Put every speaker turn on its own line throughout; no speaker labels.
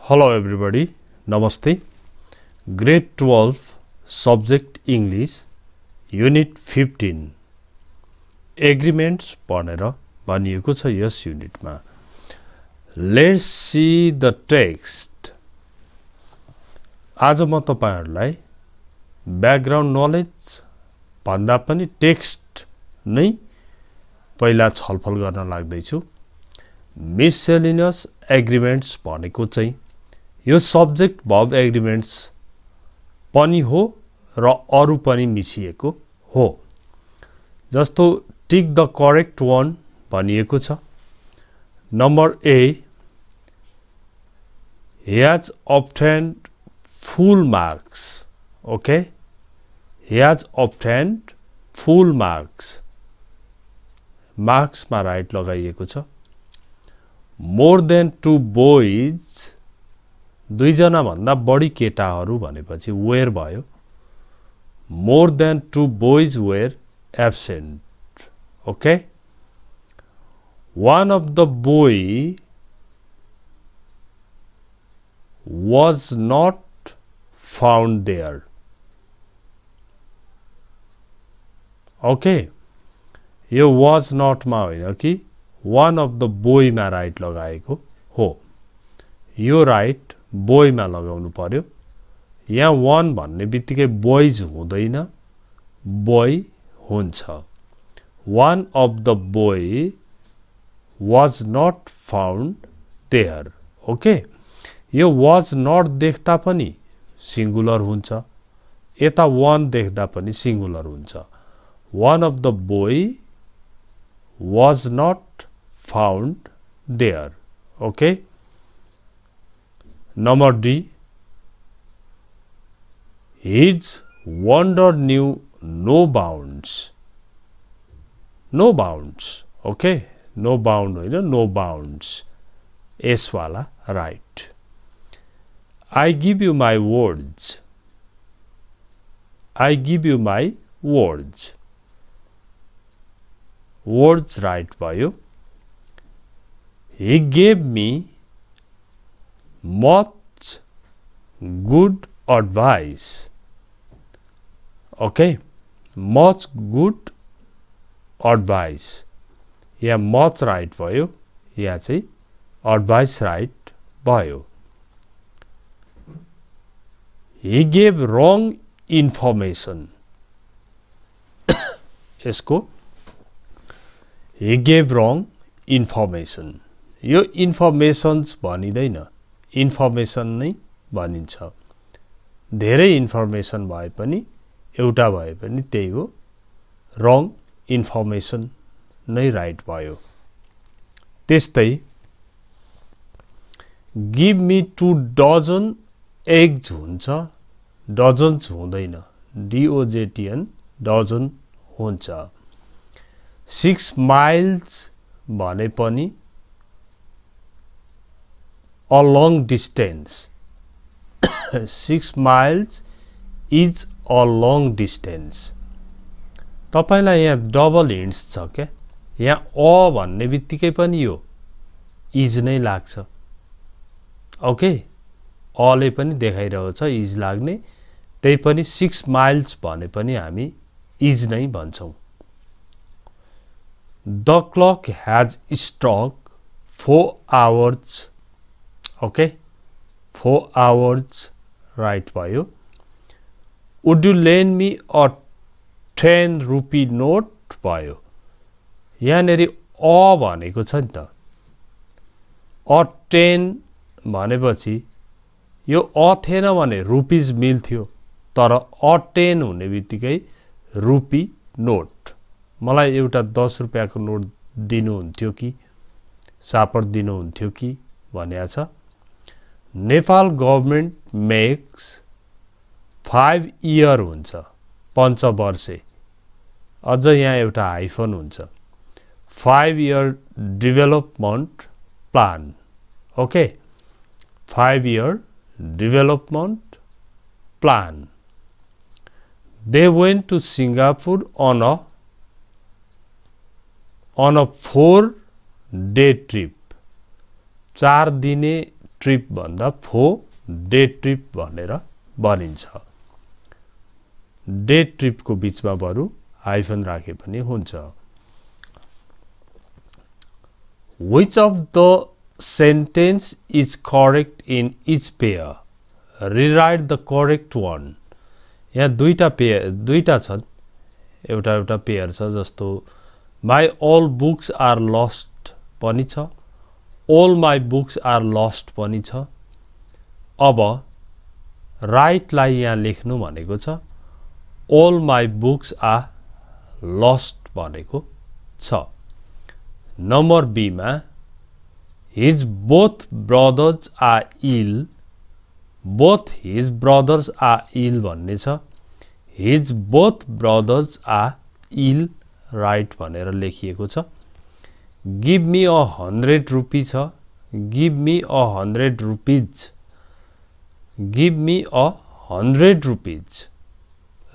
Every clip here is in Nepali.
Hello everybody, Namaste. Grade 12 Subject English Unit 15 Agreements पढेर भनिएको छ यस युनिटमा. Let's see the text. आज म तपाईहरुलाई ब्याकग्राउन्ड नलेज भन्दा पनि टेक्स्ट नै पहिला छलफल गर्न लाग्दै छु. Miscellaneous agreements भनेको चाहिँ यो सब्जेक्ट वर्ब एग्रीमेन्ट्स पनि हो र अरु पनि मिसिएको हो. जस्तो टिक द करेक्ट वन भनिएको छ. Number A, he has obtained full marks. Okay, he has obtained full marks. Marks मा राइट लगाइएको छ. More than 2 boys, दुईजना भन्दा बढी केटाहरू भनेपछि were भयो. More than 2 boys were absent. Okay, one of the boy was not found there. Okay, यो was not मा होइन कि one of the boy मा राइट लगाएको हो. यो राइट boy मा लगाउनु पर्यो. यहाँ one भन्ने बित्तिकै boys हुँदैन, boy हुन्छ. One of the boy was not found there. Okay, यो was not देख्दा पनि सिंगुलर हुन्छ, यता one देख्दा पनि सिंगुलर हुन्छ. One of the boy was not found there. Okay, number D, his wonder knew no bounds. No bounds. Okay, no bound होइन, no bounds. S वाला right. I give you my words. I give you my words. Words right भयो. He gave me much good advice. Okay, much good advice. यहाँ much right भयो, यहाँ चाहिँ advice right भयो. He gave wrong information. यसको he gave wrong information. यो इन्फर्मेशन्स भनिदैन, इन्फर्मेसन नै भनिन्छ. धेरै इन्फर्मेसन भए पनि एउटा भए पनि त्यही हो, रङ इन्फर्मेसन नै राइट भयो. त्यस्तै गिभ मी 2 डजन एग्स हुन्छ, डजन्स हुँदैन, DOJTN डजन हुन्छ. 6 miles भने पनि a long distance. 6 miles is a long distance. तपाईलाई यहाँ डबल हिन्ट्स छ के. यहाँ अ भन्ने बित्तिकै पनि यो इज नै लाग्छ. ओके, अले पनि देखाइरहेको छ इज लाग्ने, त्यही पनि 6 miles भने पनि हामी इज नै भन्छौं. The clock has struck 4 hours. Okay, 4 hours right भयो. Would you lend me a 10 rupee note भयो. यहाँनेरि अ भनेको छ नि त. अ 10 भनेपछि यो अ थिएन भने रुपीज मिल्थ्यो, तर अ 10 हुने बित्तिकै रुपी नोट. मलाई एउटा 10 रुपैयाँको नोट दिनुहुन्थ्यो कि सापट दिनुहुन्थ्यो कि भनेको छ. नेपाल गभर्नमेन्ट मेक्स 5 year हुन्छ, पञ्चवर्षे. अझ यहाँ एउटा हाइफन हुन्छ, 5 year development plan. Okay, 5 year development plan. They went to Singapore on a 4-day trip. 4 दिने ट्रिप भन्दा फो डे ट्रिप भनेर भनिन्छ डे ट्रिप को बीचमा बरु हाइफन राखे पनि हुन्छ Which of the sentence is correct in each pair? Rewrite the correct one. यहाँ दुईटा छन् एउटा पेयर छ जस्तो My all books are lost पनि छ All my books are lost पनि छ अब right लाई यहाँ लेख्नु भनेको छ All my books are lost भनेको छ Number B मा His both brothers are ill Both his brothers are ill भन्ने छ His both brothers are ill right भनेर लेखिएको छ Give me 100 rupees छ Give me 100 rupees Give me 100 rupees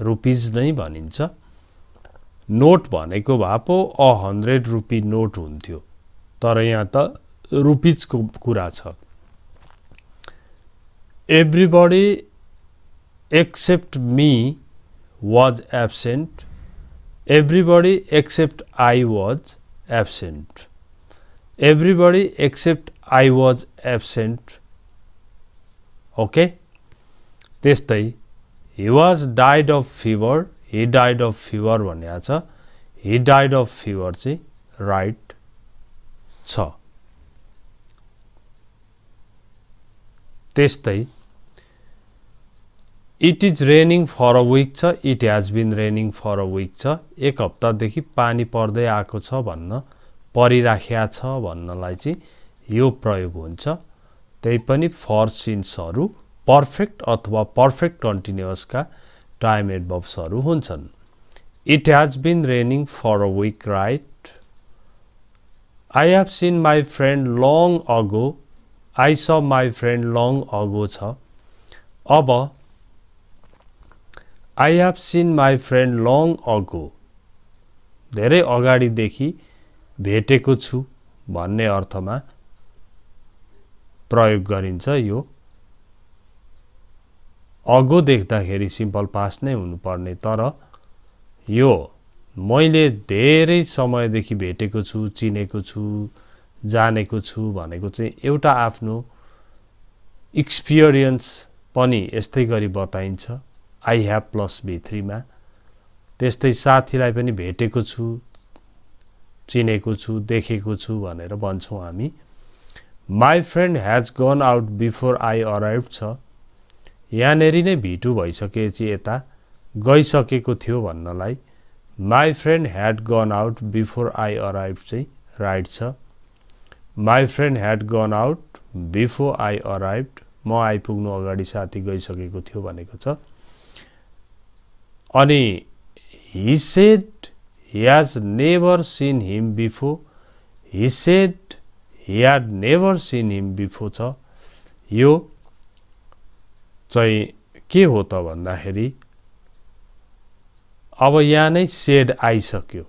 Rupees नै भनिन्छ नोट भनेको भए पो 100 रुपी नोट हुन्थ्यो तर यहाँ त रुपीज को कुरा छ Everybody except me was absent Everybody except I was absent Everybody except I was absent Okay त्यस्तै He was died of fever He died of fever भन्या छ He died of fever चाहिँ right छ त्यस्तै It is raining for a week छ It has been raining for a week छ एक हप्तादेखि पानी पर्दै आएको छ भन्न परिराखेको छ भन्नलाई चाहिँ यो प्रयोग हुन्छ त्यही पनि for since हरु पर्फेक्ट अथवा पर्फेक्ट कन्टिन्युअस का time adverbs हरु हुन्छन् It has been raining for a week right I have seen my friend long ago I saw my friend long ago छ अब I have seen my friend long ago धेरै अगाडिदेखि भेटेको छु भन्ने अर्थमा प्रयोग गरिन्छ यो अगो देख्दाखेरि सिम्पल पास्ट नै हुनुपर्ने तर यो मैले धेरै समयदेखि भेटेको छु चिनेको छु जानेको छु भनेको चाहिँ एउटा आफ्नो एक्सपीरियन्स पनि यस्तै गरी बताइन्छ I have plus B3 मा त्यस्तै साथीलाई पनि भेटेको छु चिनेको छु देखेको छु भनेर भन्छौं हामी My friend has gone out before I arrived छ यानेरी नै भिटु भइसकेपछि यता गइसकेको थियो भन्नलाई My friend had gone out before I arrived चाहिँ राइट छ My friend had gone out before I arrived म आइपुग्नु अगाडि साथी गइसकेको थियो भनेको छ अनि He said he has never seen him before He said he had never seen him before छ यो चाहिँ के हो त भन्दाखेरि अब यहाँ नै said आइसक्यो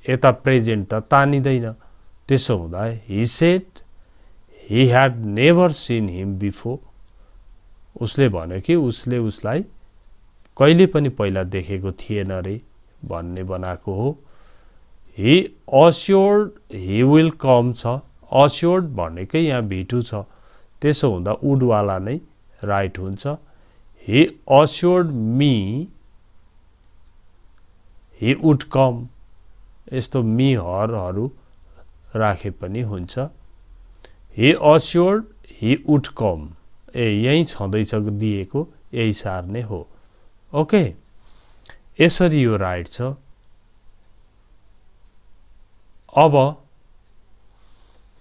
यता प्रेजेन्ट त तानिदैन त्यसो हुँदा He said he had never seen him before उसले भन्यो कि उसले उसलाई कहिले पनि पहिला देखेको थिएन रे भन्ने बनाएको हो He assured he will come छ assured भनेकै यहाँ भिटु छ त्यसो हुँदा would वाला नै राइट हुन्छ He assured me he would come यस्तो me हरहरु राखे पनि हुन्छ He assured he would come यही छँदैछ दिएको यही सार नै हो ओके यसरी यो राइट छ अब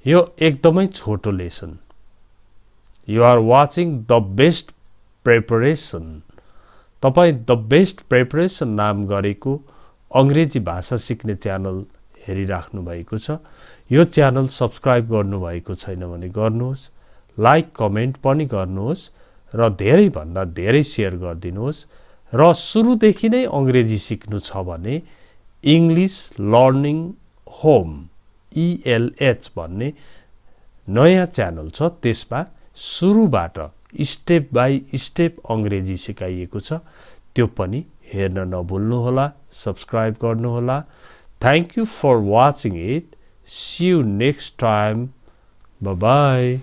यो एकदमै छोटो lesson You are watching the best preparation तपाई the best preparation नाम गरेको अंग्रेजी भाषा सिक्ने च्यानल हेरिराख्नु भएको छ यो च्यानल सब्स्क्राइब गर्नु भएको छैन भने गर्नुहोस् लाइक कमेन्ट पनि गर्नुहोस् र धेरै भन्दा धेरै शेयर गर्दिनुहोस् र सुरुदेखि नै अंग्रेजी सिक्नु छ भने इंग्लिश लर्निङ होम ELH भन्ने नयाँ च्यानल छ त्यसमा सुरुबाट स्टेप बाई स्टेप अंग्रेजी सिकाइएको छ त्यो पनि हेर्न नभुल्नुहोला सब्स्क्राइब गर्नुहोला thank you for watching it see you next time bye bye